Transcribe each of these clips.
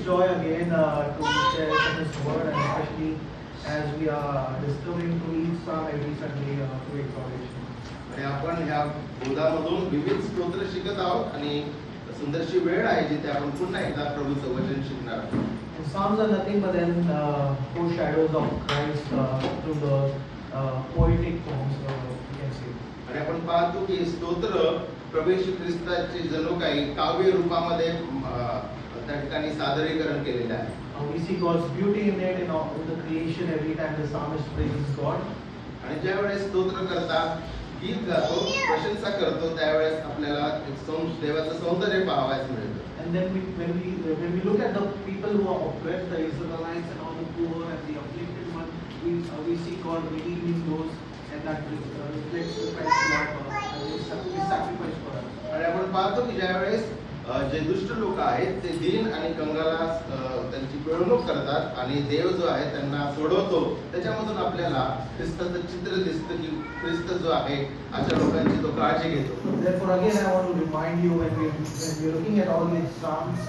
joy again to share this word, and especially as we are discovering to each psalm every Sunday through exhortation. आणि आपण ह्या बोधामधून विविध स्तोत्र शिकत आहोत आणि सुंदरशी वेळ आहे जिथे आपण पुन्हा एकदा प्रभूचं वचन शिकणार आहोत. And Psalms are nothing but then foreshadows of Christ through the poetic forms, we can say. आणि आपण पाहतो की स्तोत्र प्रभू येशू ख्रिस्ताचे जणू काही काव्य रूपामध्ये त्या ठिकाणी सादरीकरण केलेले आहे. We see God's beauty in it, in the creation. Every time the psalmist praises God. आणि ज्या वेळेस स्तोत्र करता गीत गातो प्रशंसा करतो त्यावेळेस आपल्याला देवाचं सौंदर्य पाहावयास मिळतं. And then when we look at the people who are oppressed, the Israelites and all the poor and the afflicted one, we see God redeeming those, and that reflects the Christ love and His sacrifice for us. आणि आपण पाहतो की ज्या वेळेस जे दुष्ट लोक आहेत ते दीन आणि कंगाला त्यांची पिळवणूक करतात आणि देव जो आहे त्यांना सोडवतो, त्याच्यामधून आपल्याला ख्रिस्ताचं चित्र दिसतं की ख्रिस्त जो आहे अशा लोकांची तो काळजी घेतो. Therefore, again, I want to remind you when we're looking at all these psalms,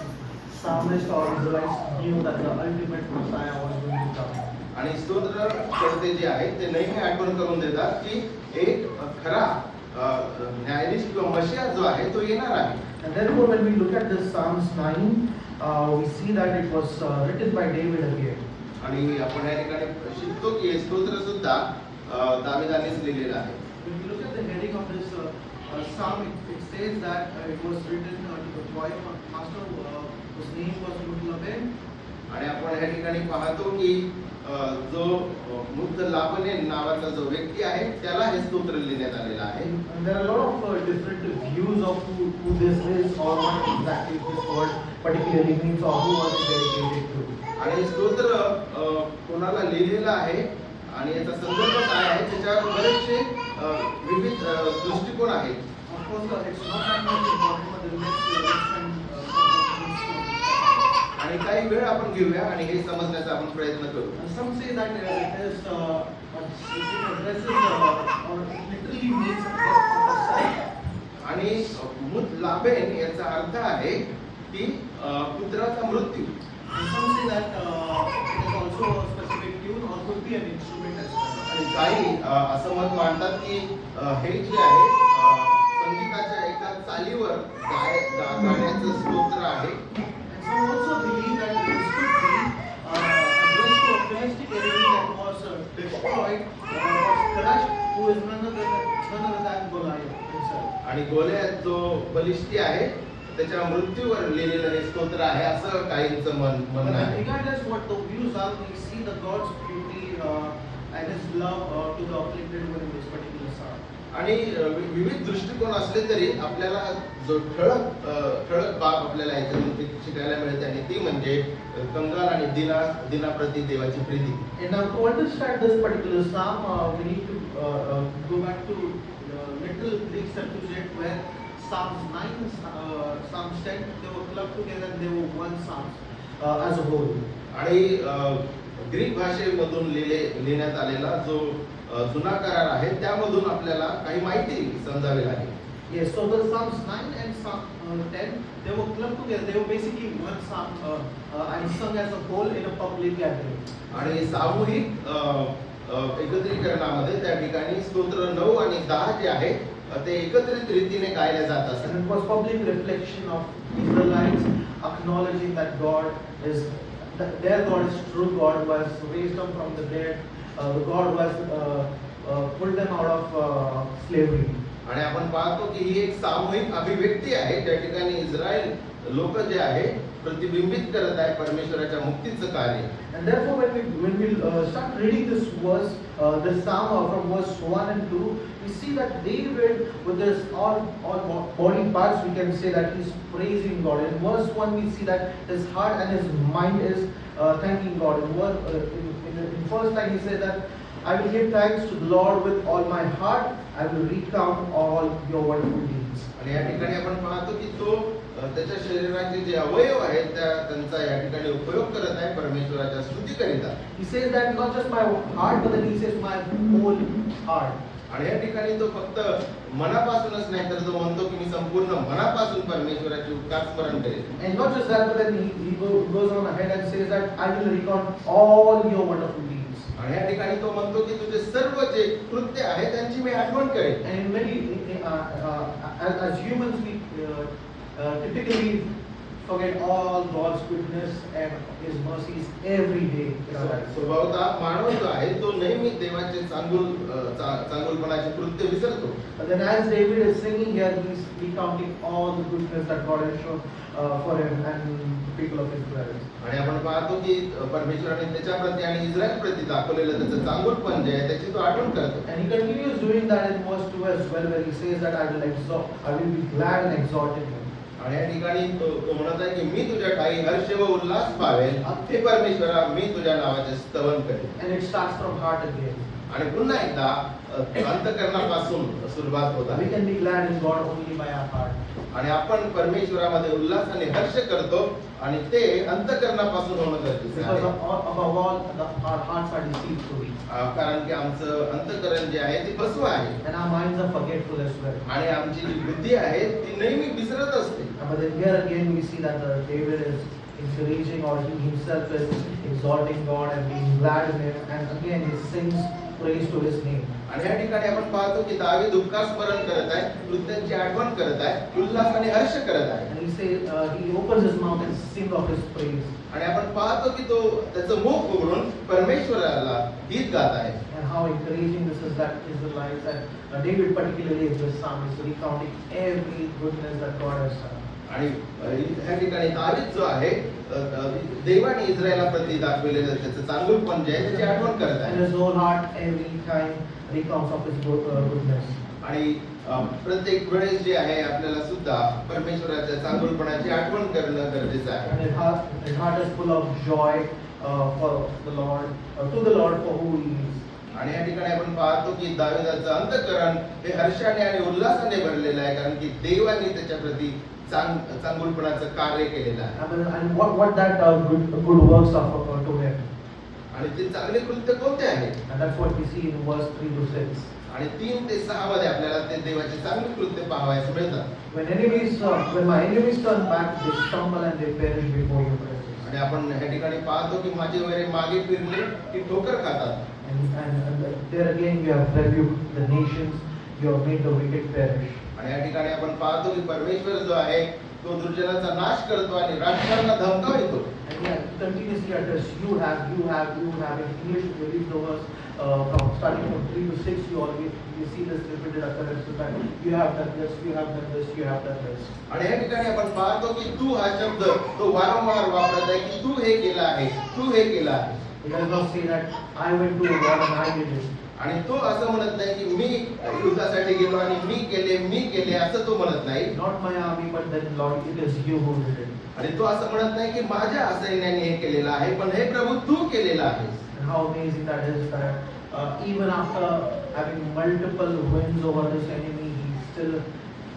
psalmists or Israelites knew that the ultimate Messiah was going to come. आणि स्तोत्र करते जे आहेत ते नेहमी आठवण करून देतात की एक खरा न्यायाधीश किंवा मशिहा जो आहे तो येणार आहे. And therefore, when we look at this Psalms 9, we see that it was written by David again. आणि आपण या ठिकाणी शिकतो की हे स्तोत्र सुद्धा दाविदानेच लिहिलेलं आहे. When we look at the heading of this psalm, it says that it was written to the choir master whose name was Mutlaben. आणि आपण या ठिकाणी पाहतो की जो मुद्द लाभने नावाचा जो व्यक्ती आहे त्याला हे स्तोत्र लिहिण्यात आलेलं आहे. And there are a lot of different views of who this is or what exactly this word particularly means or who was it dedicated to. आणि स्तोत्र कोणाला लिहिलेलं आहे आणि याचा संदर्भ काय आहे त्याच्यावर बरेचसे विविध दृष्टिकोन आहेत. Of course, it's not that much important, but let's spend आणि काही वेळ आपण घेऊया आणि हे समजण्याचा आपण प्रयत्न करू. some say that it is it addresses or it literally means death of the self. आणि मुतलाबेन याचा अर्थ आहे की पुत्राचा मृत्यू. And some say that it is also a specific tune or could be an instrument as well. आणि काही असं मत मांडतात की हे जे आहे संगीताच्या एका चालीवर गाण्याचं स्तोत्र आहे. And some also believe that this could be addressed to a Philistic enemy that was destroyed was crushed, who is none other than Goliath himself. आणि गोल्यात जो बलिष्ठी आहे त्याच्या मृत्यूवर लिहिलेलं हे स्तोत्र आहे असं काहींचं म्हणणं आहे. Regardless what the views are, we see the God's beauty and His love to the afflicted one in this particular psalm. आणि विविध दृष्टिकोन असले तरी आपल्याला जो ठळक बाब आपल्याला याच्यातून शिकायला मिळते आणि ती म्हणजे कंगाल आणि दिनाप्रती देवाची Preeti. And now to understand this particular psalm, we need to go back to literal Greek Septuagint where Psalms 9, Psalms 10, they were clubbed together and they were one psalm as a whole. आणि Greek भाषेमधून लिहिण्यात आलेला जो जुना करार आहे त्यामधून आपल्याला काही माहिती समजावी लागेल. Yes, so the Psalms 9 and Psalm 10, they were clubbed together. They were basically one psalm and sung as a whole in a public gathering. आणि सामूहिक एकत्रीकरणामध्ये त्या ठिकाणी स्तोत्र 9 आणि 10 जे आहे ते एकत्रित रीतीने गायले जात असतात. And it was public reflection of Israelites acknowledging that God is their God is true God who has raised them from the dead, the God who has pulled them out of slavery. आणि आपण पाहतो की ही एक सामूहिक अभिव्यक्ती आहे त्या ठिकाणी इस्रायल लोक जे आहे प्रतिबिंबित करत आहे परमेश्वराच्या मुक्तीचं कार्य. And therefore when we start reading this verse, this psalm from verse 1 and 2, we see that David with his all body parts, we can say that he's praising God. In verse 1 we see that his heart and his mind is thanking God. In first line he says that I will give thanks to the Lord with all my heart. I will recount all your wonderful deeds. आणि या ठिकाणी आपण पाहतो की तो त्याच्या शरीराचे जे अवयव आहेत त्यांचा या ठिकाणी उपयोग करत आहे परमेश्वराच्या स्तुती करिता. He says that not just my heart, but then he says my whole heart. आणि या ठिकाणी तो फक्त मनापासूनच नाही तर तो म्हणतो की मी संपूर्ण मनापासून परमेश्वराचे उपकार स्मरण करेन. And not just that, but then he goes on ahead and says that I will recount all your wonderful deeds. आणि या ठिकाणी तो म्हणतो की तुझे सर्व जे कृत्य आहे त्यांची मी आठवण करेन. And in many, as humans, we typically forget all God's goodness and His mercies every day in our lives. स्वभावतः मानव जो आहे तो नेहमी देवाचे चांगुलपणाचे कृत्य विसरतो. But then as David is singing here, he's recounting all the goodness that God has shown for him and the people of Israel. आणि आपण पाहतो की परमेश्वराने त्याच्या प्रती आणि इस्रायल प्रती दाखवलेलं त्याचं चांगुलपण जे आहे त्याची तो आठवण करतो. And he continues doing that in verse 2 as well, where he says that I will be glad and exalted him. आणि या ठिकाणी तो म्हणत आहे की मी तुझ्या ठाई हर्ष व उल्हास पावेल. हे परमेश्वरा मी तुझ्या नावाचे स्तवन करेन. And it starts from heart again. आणि पुन्हा एकदा अंतःकरणापासून सुरुवात होत We आहे. can be glad in God only by our heart. आणि आपण परमेश्वरामध्ये उल्हासाने हर्ष करतो आणि ते अंतःकरणापासून होणं गरजेचं Because आहे. above all, our hearts are deceitful. कारण की आमचं अंतःकरण जे आहे ते फसवं आहे And our minds are forgetful as well. आणि आमची जी बुद्धी आहे ती नेहमी विसरत असते. But then here again we see that David is encouraging, or he himself is exalting God and being glad in Him, and again he sings praise to His name. आणि या ठिकाणी आपण पाहतो की दावीद उपकार स्मरण करत आहे, कृत्यांची आठवण करत आहे, उल्हासाने हर्ष करत आहे. And he opens his mouth and sings of His praise. आणि आपण पाहतो की तो त्याचं मुख उघडून परमेश्वराला गीत गात आहे. And how encouraging this is that Israelites, and David particularly in this psalm is recounting every goodness that God has done. आणि ह्या ठिकाणी दावीद जो आहे देवाने इस्रायलाप्रती दाखवलेलं त्याचं चांगुलपण जे आहे त्याची आठवण करत And आहे. his whole heart every time recounts of His goodness. आणि प्रत्येक वेळेस जे आहे आपल्याला सुद्धा परमेश्वराच्या चांगुलपणाची आठवण करणं गरजेचं आहे. And his heart is full of joy for the Lord, to the Lord for who He is. आणि या ठिकाणी आपण पाहतो की दाविदाचं अंतःकरण हे हर्षाने आणि उल्हासाने भरलेलं आहे कारण की देवाने त्याच्या प्रती चांगुलपणाचं कार्य केलेलं आहे. And what that good works are to him. आणि ते चांगले कृत्य कोणते आहेत? And that's what we see in verse 3 to 6. आणि 3 ते 6 मध्ये आपल्याला ते देवाचे चांगले कृत्य पाहावयास मिळतात. When my enemies turn back, they stumble and they perish before your presence. आणि आपण या ठिकाणी पाहतो की माझे वैरी मागे फिरले की ठोकर खातात. And there again you have rebuked the nations, you have made the wicked perish. आणि या ठिकाणी आपण पाहतो की परमेश्वर जो आहे तो दुर्जनाचा नाश करतो आणि राष्ट्रांना धमकावितो. And he continuously address you have. In English, if you read the verse from starting from 3 to 6, you see this repeated occurrence that you have done this, you have done this, you have done this. आणि या ठिकाणी आपण पाहतो की तू हा शब्द तो वारंवार वापरत आहे की तू हे केलं आहे, तू हे केलं आहे. He does not say that I went to war and I did it. आणि तो असं म्हणत नाही की मी युद्धासाठी गेलो आणि मी केले असं तो म्हणत नाही. Not my army, but then Lord, it is you who did it. आणि तो असं म्हणत नाही की माझ्या सैन्याने हे केलेलं आहे, पण हे प्रभू तू केलेलं आहेस. And how amazing that is that even after having multiple wins over this enemy, he still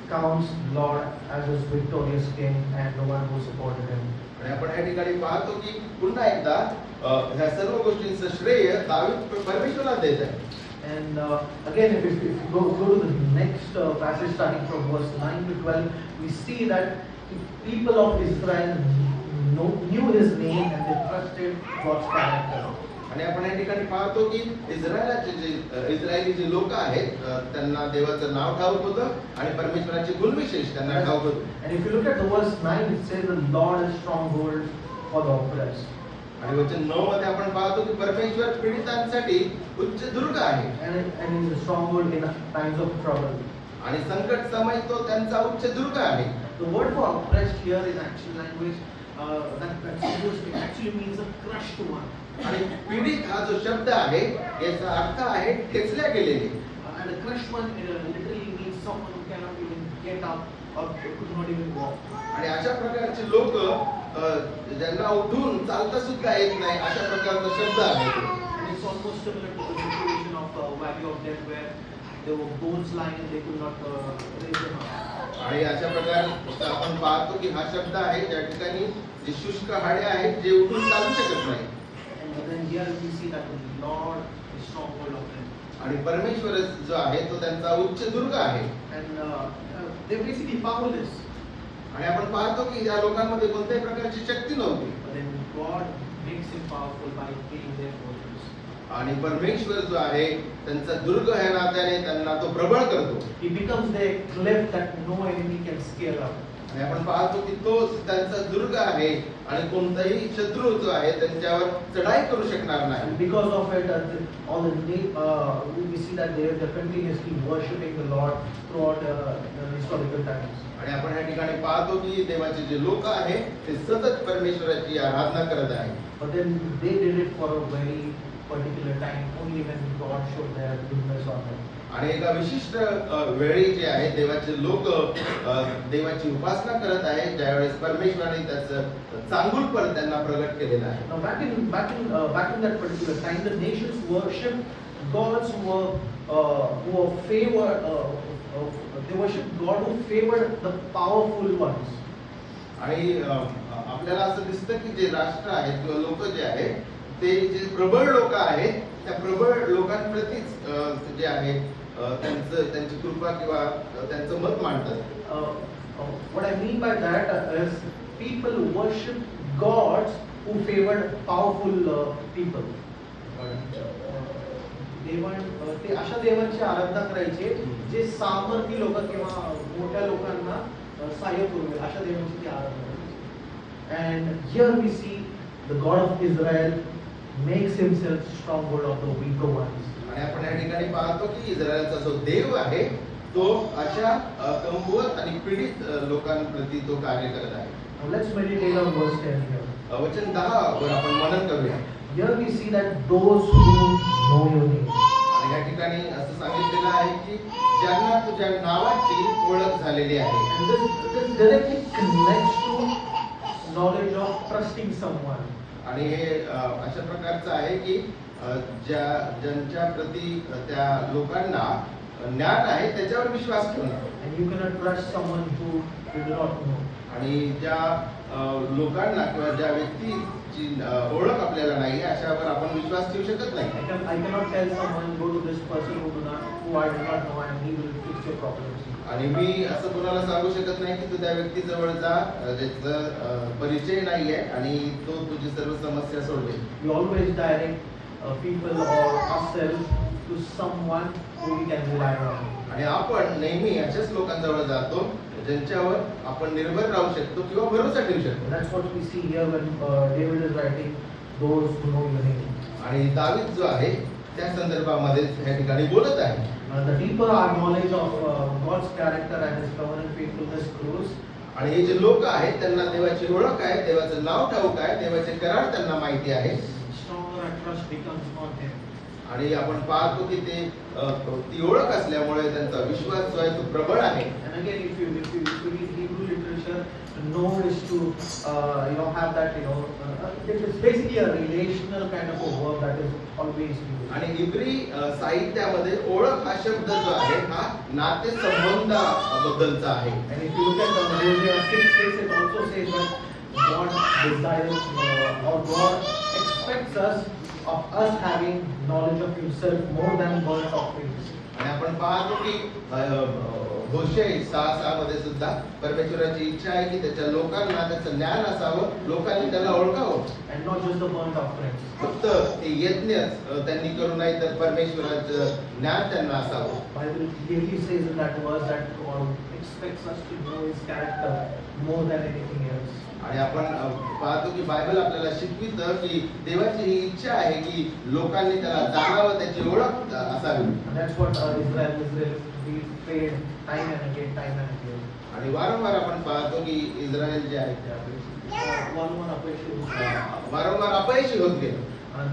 counts Lord as his victorious king and the one who supported him. आणि आपण या ठिकाणी पाहतो की पुन्हा एकदा ह्या सर्व गोष्टींचं श्रेय दावीद परमेश्वराला देत आहे. And again, if you go to the next passage starting from verse 9 to 12, we see that the people of Israel knew His name and they trusted God's character. आणि आपण या ठिकाणी पाहतो की इस्रायली जे लोक आहेत त्यांना देवाचं नाव ठाऊक होतं आणि परमेश्वराचे गुणविशेष त्यांना ठाऊक होते. And if you look at the verse 9, it says the Lord is stronghold for the oppressed. आणि वचन 9 मध्ये आपण पाहतो की परमेश्वर पीडितांसाठी उच्च दुर्ग आहे. And is a stronghold in times of trouble. आणि संकट समय तो त्यांचा उच्च दुर्ग आहे. The word for oppressed here in actual language that actually means a crushed one. आणि पीडित हा जो शब्द आहे याचा अर्थ आहे ठेचल्या गेलेले. And a crushed one literally means someone who cannot even get up or could not even walk. आणि अशा प्रकारचे लोक ज्यांना उठून चालता सुद्धा येत नाही अशा प्रकारचा शब्द आहे. And it's almost similar to the situation of Valley of Death, where there were bones lying and they could not raise them up. आणि अशा प्रकारे आपण पाहतो की हा शब्द आहे ज्या ठिकाणी जे शुष्क हाडे आहेत जे उठून चालू शकत नाही. And then here we see that the Lord is stronghold of them. आणि परमेश्वर जो आहे तो त्यांचा उच्च दुर्ग आहे. And they're basically powerless. आणि आपण पाहतो की या लोकांमध्ये कोणत्याही प्रकारची शक्ती नव्हती. But then God makes him powerful by being their fortress. आणि परमेश्वर जो आहे त्यांचा दुर्ग ह्या नात्याने त्यांना तो प्रबळ करतो. He becomes their cliff that no enemy can scale up. आणि आपण पाहतो की तो त्यांचा दुर्ग आहे आणि कोणताही शत्रू जो आहे त्यांच्यावर चढाई करू शकणार नाही. And because of it, we see that they're continuously worshiping the Lord throughout the historical times. आणि आपण या ठिकाणी पाहतो की देवाचे जे लोक आहेत ते सतत परमेश्वराची आराधना करत आहेत. But then they did it for a very particular time, only when God showed their goodness on them. आणि एका विशिष्ट वेळी जे आहे देवाचे लोक देवाची उपासना करत आहेत ज्यावेळेस परमेश्वराने त्याचं चांगुलपण त्यांना प्रगट केलेलं आहे. Now back in that particular time, the nations worshipped gods who were favored. They worshipped God who favored the powerful ones. आणि आपल्याला असं दिसतं की जे राष्ट्र आहेत किंवा लोक जे आहेत ते जे प्रबळ लोक आहेत त्या प्रबळ लोकांप्रतीच जे आहे त्यांची कृपा किंवा त्यांचं मत मांडतात. What I mean by that is people worship gods who favored powerful people. ते अशा देवांची आराधना करायचे जे सामर्थ्य लोक किंवा मोठ्या लोकांना सहाय्य पुरवेल अशा देवांची ती आराधना करायची. And here we see the God of Israel makes himself stronghold of the weaker ones. आणि आपण या ठिकाणी पाहतो की इस्रायलचा जो देव आहे तो अशा कमकुवत आणि पीडित लोकांप्रती तो कार्य करत आहे. Now let's meditate on verse 10 here. वचन 10 वर आपण मनन करूया. Here we see that those who know your name. आणि या ठिकाणी असं सांगितलेलं आहे की ज्यांना तुझ्या नावाची ओळख झालेली आहे. And this directly connects to knowledge of trusting someone. आणि हे अशा प्रकारचं आहे की ज्यांच्या प्रती त्या लोकांना ज्ञान आहे त्याच्यावर विश्वास ठेवणं. And you cannot trust someone who you do not know. आणि ज्या लोकांना किंवा ज्या व्यक्तीची ओळख आपल्याला नाही अशावर आपण विश्वास ठेवू शकत नाही. I cannot tell someone go to this person who I do not know and he will fix your problems. आणि मी असं कोणाला सांगू शकत नाही की तू त्या व्यक्तीजवळ जा ज्याचा परिचय नाहीये आणि तो तुझी सर्व समस्या सोडवेल. We always direct people or ourselves to someone who we can rely on. आणि आपण नेहमी अशाच लोकांजवळ जातो ज्यांच्यावर आपण निर्भर राहू शकतो किंवा भरोसा ठेवू शकतो. That's what we see here when David is writing those who know your name. आणि दावीद जो आहे त्या संदर्भामध्ये या ठिकाणी बोलत आहे. The deeper our knowledge of God's character and His covenant faithfulness grows. आणि हे जे लोक आहेत त्यांना देवाची ओळख आहे, देवाचं नाव ठाऊक आहे, देवाचे करार त्यांना माहिती आहे. Stronger our trust becomes on Him. आणि आपण पाहतो की ते ती ओळख असल्यामुळे त्यांचा विश्वास जो आहे तो प्रबळ आहे. And again, if you read Hebrew literature, know is to have that it is basically a relational kind of a verb that is always used. आणि इब्री साहित्यामध्ये ओळख हा शब्द जो आहे हा नातेसंबंधाबद्दलचा आहे. And if you look at the Hosea 6:6, it also says that God desires or God expects of us having knowledge of Himself more than burnt offerings. आणि आपण पाहतो की होशे 6:6 मध्ये सुद्धा परमेश्वराची इच्छा आहे की त्याच्या लोकांना त्याचं ज्ञान असावं, लोकांनी त्याला ओळखावं. And not just the burnt offerings. फक्त ते यज्ञच त्यांनी करू नाही तर परमेश्वराचं ज्ञान त्यांना असावं. Bible clearly says in that verse that God expects us to know His character more than anything else. आणि आपण पाहतो की बायबल आपल्याला शिकवितं की देवाची ही इच्छा आहे की लोकांनी त्याला जाणावं, त्याची ओळख असावी. And that's what Israel we prayed time and again. आणि वारंवार आपण पाहतो की इस्रायल जे आहे ते वारंवार अपयशी होत गेले. And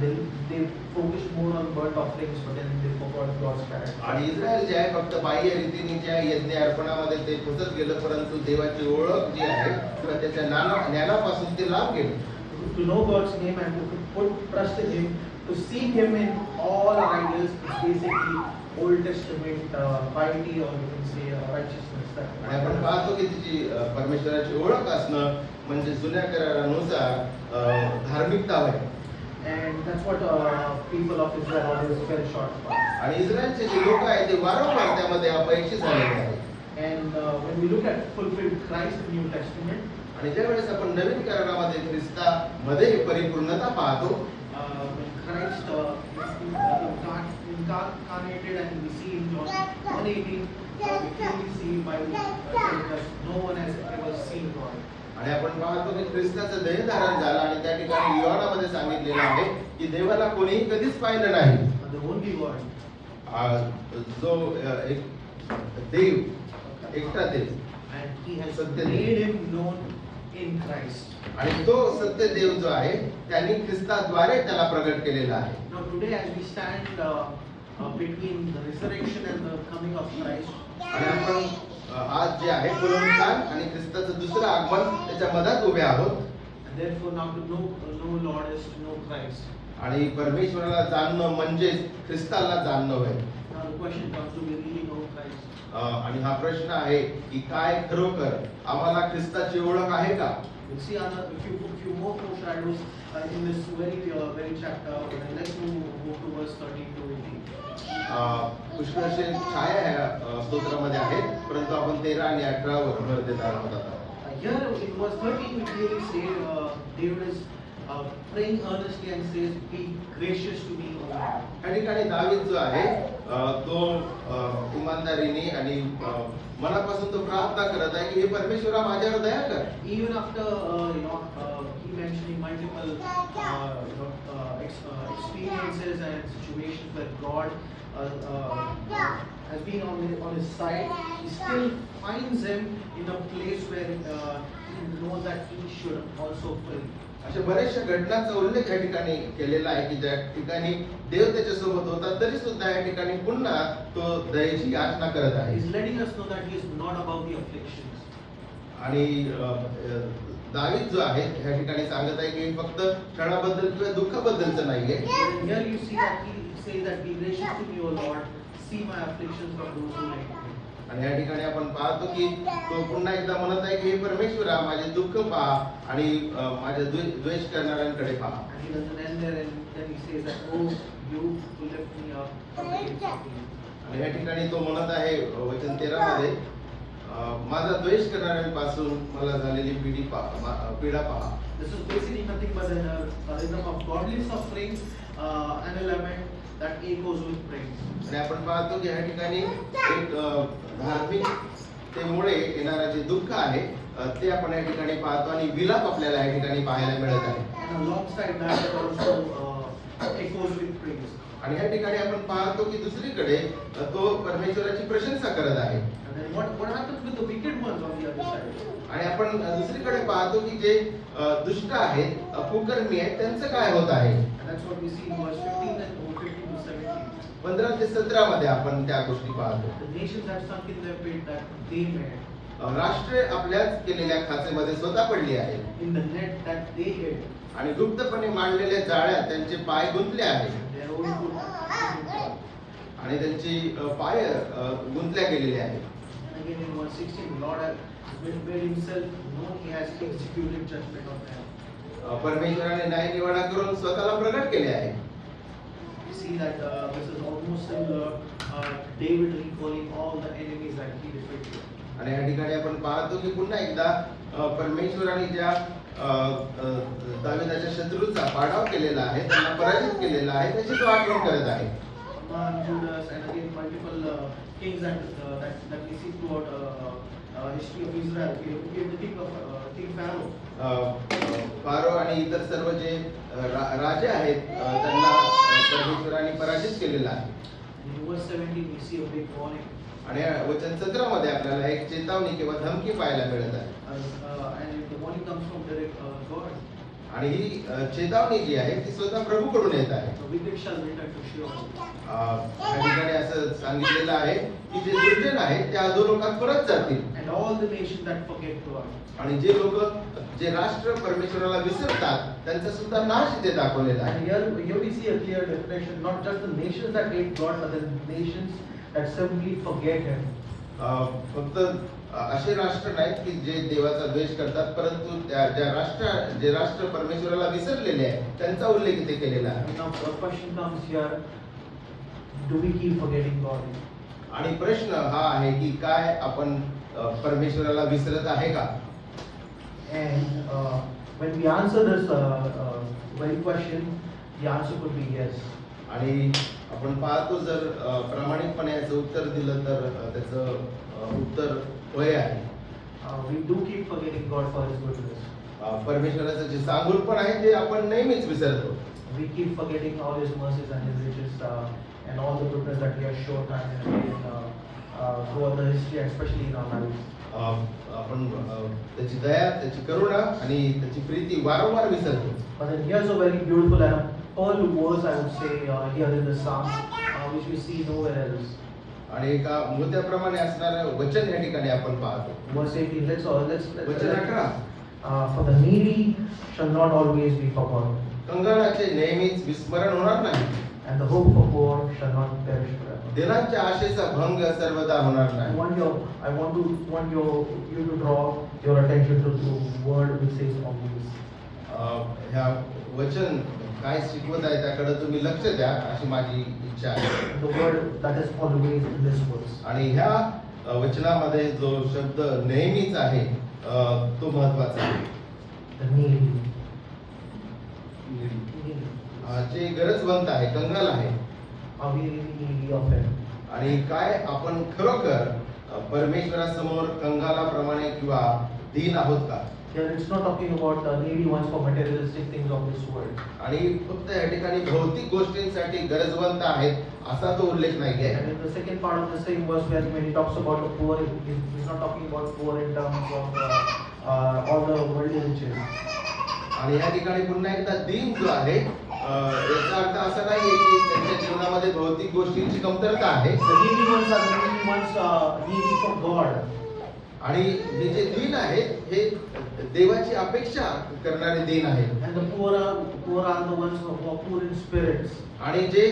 they focused more on burnt offerings, but then they forgot God's character. आणि इस्रायल जे आहे फक्त बाह्य रीतीने यज्ञ अर्पणामध्ये ते फसत गेलं, परंतु देवाची ओळख जी आहे किंवा त्याच्या ज्ञानापासून ते लांब गेले. To know God's name and to put trust in Him, to seek Him in all our idols is basically Old Testament piety, or you can say righteousness. आणि आपण पाहतो की तिची परमेश्वराची ओळख असणं म्हणजे जुन्या करारानुसार धार्मिकता आहे. And that's what people of Israel always fell short of. आणि इस्रायलचे जे लोक आहेत ते वारंवार त्यामध्ये अपयशी झालेले आहेत. And when we look at fulfilled Christ in New Testament, आणि ज्या वेळेस आपण नवीन करारामध्ये ख्रिस्तामध्ये परिपूर्णता पाहतो, when Christ incarnated, and we see in John 1:18, we clearly see Bible telling us no one has ever seen God. आणि आपण पाहतो की ख्रिस्ताचं देहधारण झालं आणि त्या ठिकाणी योहानामध्ये सांगितलेलं आहे की देवाला कोणीही कधीच पाहिलं नाही. But the only God, जो एक देव, एकटा देव, and He has Satya Dev. made Him known in Christ. आणि तो सत्य देव जो आहे त्यांनी ख्रिस्ताद्वारे त्याला प्रगट केलेला आहे. Now today, as we stand between the resurrection and the coming of Christ, आणि आपण आज जे आहे पुनरुत्थान आणि ख्रिस्ताचं दुसरं आगमन त्याच्या मधात उभे आहोत. and therefore now to know Lord is to know Christ. आणि परमेश्वराला जाणणं म्हणजे ख्रिस्ताला जाणणं होय. Now the question comes, do we really know Christ? आणि हा प्रश्न आहे की काय खरोखर आम्हाला ख्रिस्ताची ओळख आहे का? We'll see a few more foreshadows in this very chapter. Let's move to verse 13 to 18. पुष्कळशे छाया ह्या स्तोत्रामध्ये आहेत, परंतु आपण 13 आणि 18 वर भर देत आहोत आता. Here in verse 13 we clearly say David is praying earnestly and says, "Be gracious to me, O Lord." या ठिकाणी दावीद जो आहे तो इमानदारीने आणि मनापासून तो प्रार्थना करत आहे की हे परमेश्वरा माझ्यावर दया कर. Even after he mentioning multiple experiences and situations where God has been on his side, he still finds him in a place where he knows that he should also pray. अशा बऱ्याचशा घटनांचा उल्लेख या ठिकाणी केलेला आहे की ज्या ठिकाणी देव त्याच्यासोबत होता तरी सुद्धा या ठिकाणी पुन्हा तो दयेची याचना करत आहे. He's letting us know that he is not about the afflictions. आणि दावीद जो आहे या ठिकाणी सांगत आहे की फक्त क्षणाबद्दल किंवा दुःखाबद्दलचं नाहीये. And here you see that he says that be gracious to me, O Lord, see my afflictions from those who hate me. आणि या ठिकाणी आपण पाहतो की तो पुन्हा एकदा म्हणत आहे की हे परमेश्वरा माझे दुःख पहा आणि माझे द्वेष करणाऱ्यांकडे पहा. And he doesn't end there, and then he says that, oh, you who lift me up from the gates of hell. आणि या ठिकाणी तो म्हणत आहे वचन 13 मध्ये माझा द्वेष करणाऱ्यांपासून मला झालेली पीडा पहा. This is basically nothing but a rhythm of godly suffering, an element that echoes with praise. आणि आपण पाहतो की या ठिकाणी एक धार्मिकतेमुळे येणारा जे दुःख आहे ते आपण या ठिकाणी पाहतो आणि विलाप आपल्याला या ठिकाणी पाहायला मिळत आहे. And alongside that, it also echoes with praise. आणि या ठिकाणी आपण पाहतो की दुसरीकडे तो परमेश्वराची प्रशंसा करत आहे. And then what happens with the wicked ones on the other side? आणि आपण दुसरीकडे पाहतो की जे दुष्ट आहेत, कुकर्मी आहेत, त्यांचं काय होत आहे. And that's what we see in verse 15 and 15 to 17. 15 ते 17 मध्ये आपण त्या गोष्टी पाहतो. The nations have sunk in their pit that they made, राष्ट्रे आपल्याच केलेल्या खाचेमध्ये स्वतः पडली आहेत. in the net that they hid. आणि गुप्तपणे मांडलेल्या जाळ्यात त्यांचे पाय गुंतले आहेत. Their own foot is in God. आणि त्यांची पाय गुंतल्या गेलेले आहेत. And again in verse 16, the Lord has made himself known, he has executed judgment on them. परमेश्वराने न्याय निवाडा करून स्वतःला प्रगट केले आहे. We see that this is almost similar, David recalling all the enemies that he defeated. आणि या ठिकाणी आपण पाहतो की पुन्हा एकदा परमेश्वराने ज्या दाविदाच्या शत्रूचा पाडाव केलेला आहे, त्यांना पराजित केलेला आहे, त्याची तो आठवण करत आहे. Haman, Judas, and again multiple kings that we see throughout history of Israel. We have the king Pharaoh. Pharaoh आणि इतर सर्व जे राजे आहेत त्यांना परमेश्वराने पराजित केलेला आहे. In verse 17 we see a big warning. आणि वचन 17 मध्ये आपल्याला एक चेतावणी किंवा धमकी पाहायला मिळत आहे. And the warning comes from direct God. आणि ही चेतावणी जी आहे ती स्वतः प्रभूकडून येत आहे. The wicked shall return to Sheol. या ठिकाणी असं सांगितलेलं आहे की जे दुर्जन आहेत ते अधोलोकात परत जातील. And all the nations that forget God. आणि जे लोक जे राष्ट्र परमेश्वराला विसरतात त्यांचा सुद्धा नाश इथे दाखवलेला आहे. And here we see a clear definition, not just the nations that hate God, but the nations that simply forget Him. फक्त असे राष्ट्र नाहीत की जे देवाचा द्वेष करतात, परंतु जे राष्ट्र परमेश्वराला विसरलेले आहे त्यांचा उल्लेख इथे केलेला आहे. Now the question comes here, do we keep forgetting God? आणि प्रश्न हा आहे की काय आपण परमेश्वराला विसरत आहे का? And when we answer this very question, the answer could be yes. आणि आपण पाहतो जर प्रामाणिकपणे याचं उत्तर दिलं तर त्याचं उत्तर होय आहे. We do keep forgetting God for His goodness. परमेश्वराचं जे सांगून आहे ते आपण नेहमीच विसरतो. We keep forgetting all His mercies and His riches and all the goodness that He has shown time and again throughout the history, and especially in our lives. आपण त्याची दया, त्याची करुणा आणि त्याची प्रीती वारंवार विसरतो. But then here's a very beautiful and a pearl verse, I would say, here in the Psalm, which we see nowhere else. आणि एका मोत्याप्रमाणे असणारं वचन या ठिकाणी आपण पाहतो. Verse 18, let's वचन 11. For the needy shall not always be forgotten, कंगालाचे नेहमीच विस्मरण होणार नाही. and the hope for poor shall not perish forever. दिनांच्या आशेचा भंग सर्वदा होणार नाही. I want you to draw your attention to the word which says always. ह्या वचन काय शिकवत आहे त्याकडे तुम्ही लक्ष द्या अशी माझी इच्छा आहे. The word that is always in this verse. आणि ह्या वचनामध्ये जो शब्द नेहमीच आहे तो महत्वाचा आहे. The needy. जे गरजवंत आहे, कंगाल आहे. Are we really needy of Him? आणि काय आपण खरोखर परमेश्वरासमोर कंगालाप्रमाणे किंवा दीन आहोत का? Here it's not talking about the needy ones for materialistic things of this world. आणि फक्त या ठिकाणी भौतिक गोष्टींसाठी गरजवंत आहेत असा तो उल्लेख नाहीये. And in the second part of the same verse, when he talks about the poor, he's not talking about poor in terms of all the worldly riches. आणि या ठिकाणी पुन्हा एकदा दीन जो आहे याचा अर्थ असा नाहीये की त्यांच्या जीवनामध्ये भौतिक गोष्टींची कमतरता आहे. The needy ones are the needy ones needy for God. आणि हे जे दीन आहेत हे देवाची अपेक्षा करणारे दीन आहेत. And the poor are the ones who are poor in spirits. आणि जे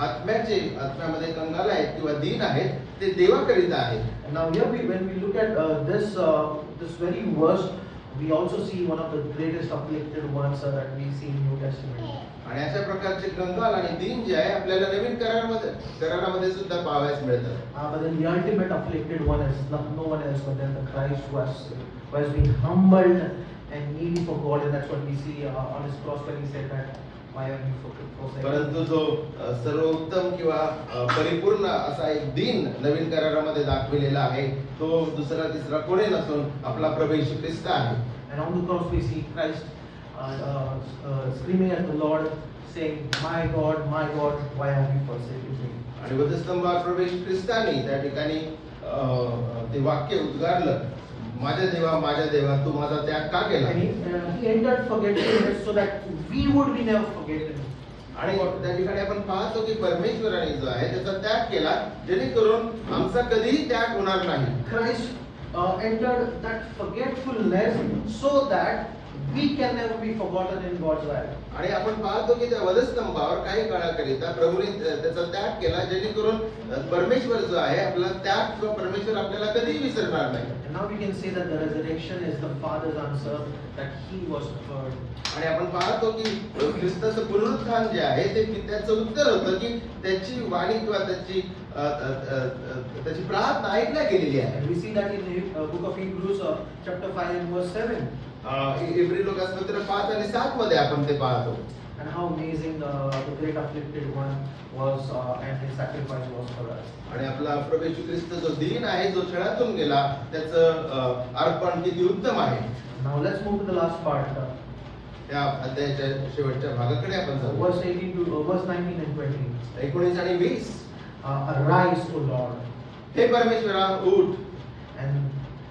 आत्म्यामध्ये कंगाल आहेत किंवा दीन आहेत ते देवाकरिता आहेत. And now here when we look at this very verse, we also see one of the greatest afflicted ones that we see in New Testament. आणि अशा प्रकारचे कंगाल आणि दीन जे आहे आपल्याला नवीन करारामध्ये सुद्धा पाहावयास मिळतात. But then the ultimate afflicted one is no one else but then the Christ who has been humbled and needy for God, and that's what we see on his cross when he said that, why are you forsaken? परंतु जो सर्वोत्तम किंवा परिपूर्ण असा एक दीन नवीन करारामध्ये दाखविलेला आहे तो दुसरा तिसरा कोणी नसून आपला प्रभू येशू ख्रिस्त आहे. And on the cross we see Christ screaming at the Lord, saying, my God, why have you forsaken me? आणि वधस्तंभावर प्रभू येशू ख्रिस्तानी त्या ठिकाणी ते वाक्य उद्गारलं, माझ्या देवा तू माझा त्याग का केला? And he entered forgetfulness so that we would be never forgotten. आणि त्या ठिकाणी आपण पाहतो की परमेश्वराने जो आहे त्याचा त्याग केला जेणेकरून आमचा कधीही त्याग होणार नाही. Christ entered that forgetfulness so that we can never be forgotten in God's life. आणि आपण पाहतो की त्या वधस्तंभावर काही काळाकरिता प्रभूने त्याचा त्याग केला जेणेकरून परमेश्वर जो आहे आपला त्याग किंवा परमेश्वर आपल्याला कधीही विसरणार नाही. And now we can say that the resurrection is the Father's answer that He was heard. आणि आपण पाहतो की ख्रिस्ताचं पुनरुत्थान जे आहे ते त्याचं उत्तर होतं की त्याची वाणी किंवा त्याची प्रार्थना ऐकल्या गेलेली आहे. And we see that in the book of Hebrews chapter 5 and verse 7. इब्री लोकांपत्र 5 आणि 7 मध्ये आपण ते पाहतो. And how amazing the great afflicted one was and his sacrifice was for us. आणि आपला प्रभू येशू ख्रिस्त जो दीन आहे जो छळातून गेला त्याचं अर्पण किती उत्तम आहे. Now let's move to the last part. त्या अध्यायाच्या शेवटच्या भागाकडे आपण जाऊ. Verse 18 to verse 19 and 20. 19 आणि 20. Arise, O Lord. हे परमेश्वरा उठ. And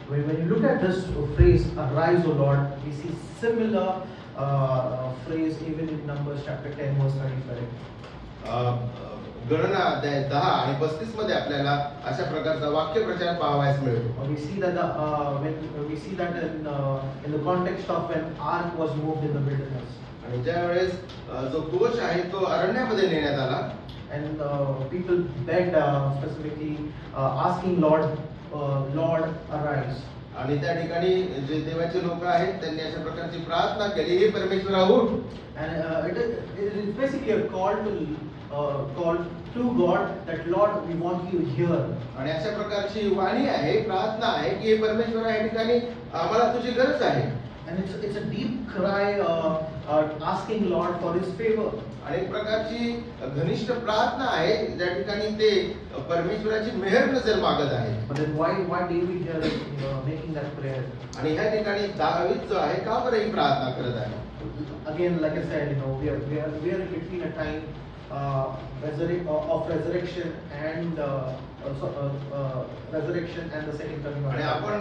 when you look at this phrase, arise, O Lord, we see similar phrase even in Numbers chapter 10 verse 35. गणना अध्याय 10 आणि 35 मध्ये आपल्याला अशा प्रकारचा वाक्य प्रचार पाहावयास मिळतो. We see that when we see that in the context of when ark was moved in the wilderness. आणि ज्या वेळेस जो कोश आहे तो अरण्यामध्ये नेण्यात आला And people begged specifically asking Lord, Lord, arise. आणि त्या ठिकाणी जे देवाचे लोक आहेत त्यांनी अशा प्रकारची प्रार्थना केली, हे परमेश्वरा उठ. And it is basically a call to God that Lord, we want you here. आणि अशा प्रकारची वाणी आहे, प्रार्थना आहे की हे परमेश्वरा या ठिकाणी आम्हाला तुझी गरज आहे. And it's a deep cry asking Lord for His favor. आणि एक प्रकारची घनिष्ठ प्रार्थना आहे ज्या ठिकाणी ते परमेश्वराची मेहर नजर मागत आहे. But then why David here is making that prayer? आणि ह्या ठिकाणी दावीद जो आहे का बरं ही प्रार्थना करत आहे? Again, like I said, we are in between a time of resurrection and resurrection and the second coming of आणि God. आपण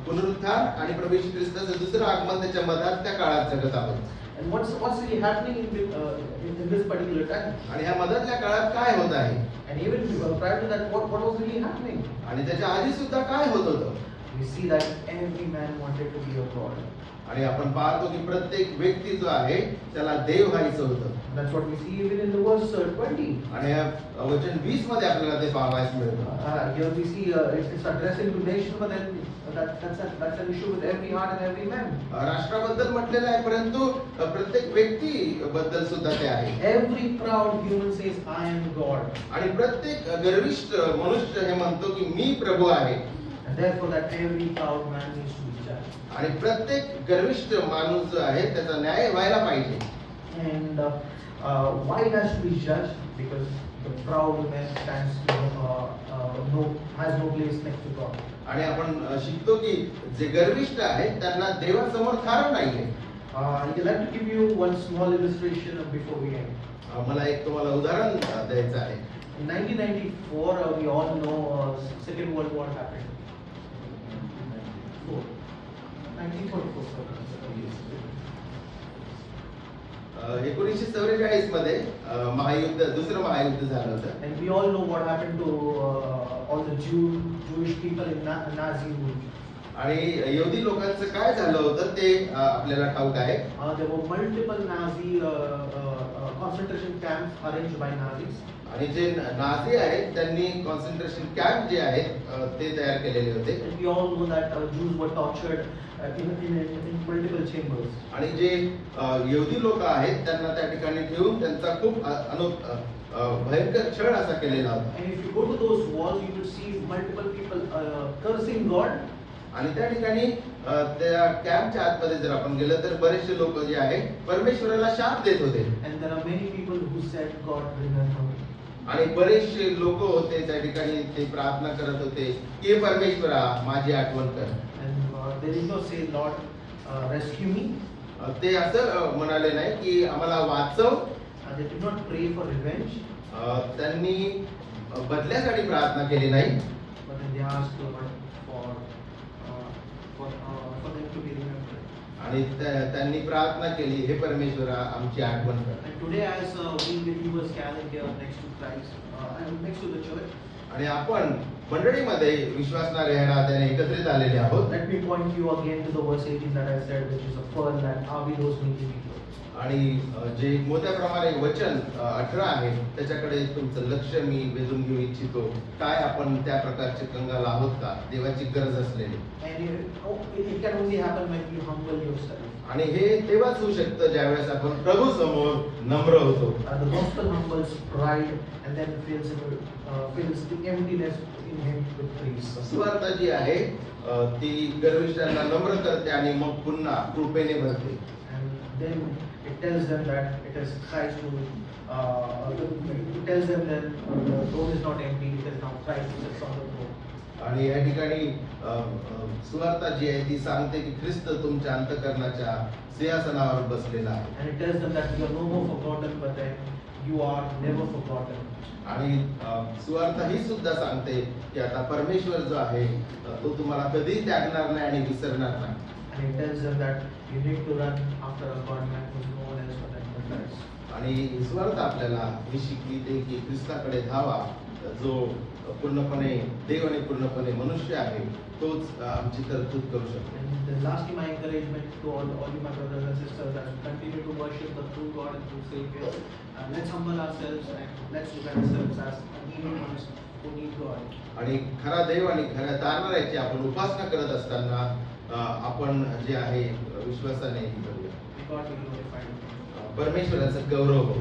पुनरुत्थान आणि प्रभू येशू ख्रिस्ताचं दुसरं आगमन त्याच्या मधात त्या काळात जगत आहोत. And what's really happening in this particular time? आणि ह्या मधातल्या काळात काय होत आहे? And even prior to that, what was really happening? आणि त्याच्या आधी सुद्धा काय होत होतं? We see that every man wanted to be a God. आणि आपण पाहतो की प्रत्येक व्यक्ती जो आहे त्याला देव व्हायचं होतं. That's what we see even in the verse 20. आणि या वचन 20 मध्ये आपल्याला ते पाहायला मिळतं. Here we see it's addressing to nation, but then that's an issue with every heart and every man. राष्ट्राबद्दल म्हटलेलं आहे, परंतु प्रत्येक व्यक्ती बद्दल सुद्धा ते आहे. Every proud human says, I am God. आणि प्रत्येक गर्विष्ठ मनुष्य हे म्हणतो की मी प्रभू आहे. And therefore that every proud man needs to be judged. आणि प्रत्येक गर्विष्ठ माणूस जो आहे त्याचा न्याय व्हायला पाहिजे. And why it has to be judged? Because the proud man has no place next to God. आणि आपण शिकतो की जे गर्विष्ठ आहेत त्यांना देवासमोर स्थान नाहीये. I'd like to give you one small illustration before we end. मला एक तुम्हाला उदाहरण द्यायचं आहे. In 1994, we all know Second World War happened. 1944. 1944 मध्ये महायुद्ध दुसरं महायुद्ध झालं होतं. And we all know what happened to all the Jewish people in Nazi rule. आणि यहुदी लोकांचं काय झालं होतं ते आपल्याला ठाऊक आहे. There were multiple Nazi concentration camps arranged by Nazis. आणि जे नाझी आहेत त्यांनी कॉन्सन्ट्रेशन कॅम्प जे आहेत ते तयार केलेले होते. And we all know that Jews were tortured in multiple chambers. आणि जे यहुदी लोक आहेत त्यांना त्या ठिकाणी ठेवून त्यांचा खूप भयंकर छळ असा केलेला होता. And if you go to those walls, you will see multiple people cursing God. आणि त्या ठिकाणी त्या कॅम्पच्या आतमध्ये जर आपण गेलं तर बरेचसे लोक जे आहेत परमेश्वराला शाप देत होते. And there are many people who said, God, remember me. आणि बरेचसे लोक होते त्या ठिकाणी ते प्रार्थना करत होते की परमेश्वरा माझी आठवण कर. And they did not say, Lord, rescue me. ते असं म्हणाले नाही की आम्हाला वाचव. They did not pray for revenge. त्यांनी बदल्यासाठी प्रार्थना केली नाही. But then they asked Lord for them to be remembered. आणि त्यांनी प्रार्थना केली, हे परमेश्वरा आमची आठवण कर. And today as we believers gather here next to Christ, and next to the church, आणि आपण मंडळीमध्ये विश्वासणारे ह्या नात्याने एकत्रित आलेले आहोत. let me point you again to the verse 18 that I said, which is a pearl that are we those needy people. आणि जे मोत्याप्रमाणे वचन 18 आहे त्याच्याकडे तुमचं लक्ष मी वेधून घेऊ इच्छितो. काय आपण त्या प्रकारचे कंगाल आहोत का, देवाची गरज असलेली. And it can only happen when you humble yourself. आणि हे तेव्हाच होऊ शकतं ज्यावेळेस आपण प्रभू समोर नम्र होतो. The gospel humbles pride and then fills the emptiness in him with praise. सुवार्ता जी आहे ती गर्विष्ठांना नम्र करते आणि मग पुन्हा कृपेने भरते. And then it tells them that it is Christ who it tells them that the throne is not empty, it is now Christ who sits on the throne. आणि या ठिकाणी सुवार्ता जी आहे ती सांगते की ख्रिस्त तुमच्या अंतःकरणाच्या सिंहासनावर बसलेला आहे. And it tells them that you are no more forgotten, but then you are never forgotten. आणि सुवार्ता ही सुद्धा सांगते की आता परमेश्वर जो आहे तो तुम्हाला कधीही त्यागणार नाही आणि विसरणार नाही. And it tells them that you need to run after a God man who is no one else but that Christ. आणि सुवार्ता आपल्याला ही शिकविते की ख्रिस्ताकडे धावा, जो पूर्णपणे देव आणि पूर्णपणे मनुष्य आहे, तोच आमची तरतूद करू शकतो. And lastly, my encouragement to all you my brothers and sisters that continue to worship the true God and true Savior. Let's humble ourselves and let's look at ourselves as uneven ones who need God. आणि खरा देव आणि खऱ्या तारणाऱ्याची आपण उपासना करत असताना आपण जे आहे विश्वासाने करूया. God will glorify. परमेश्वराचा गौरव हो.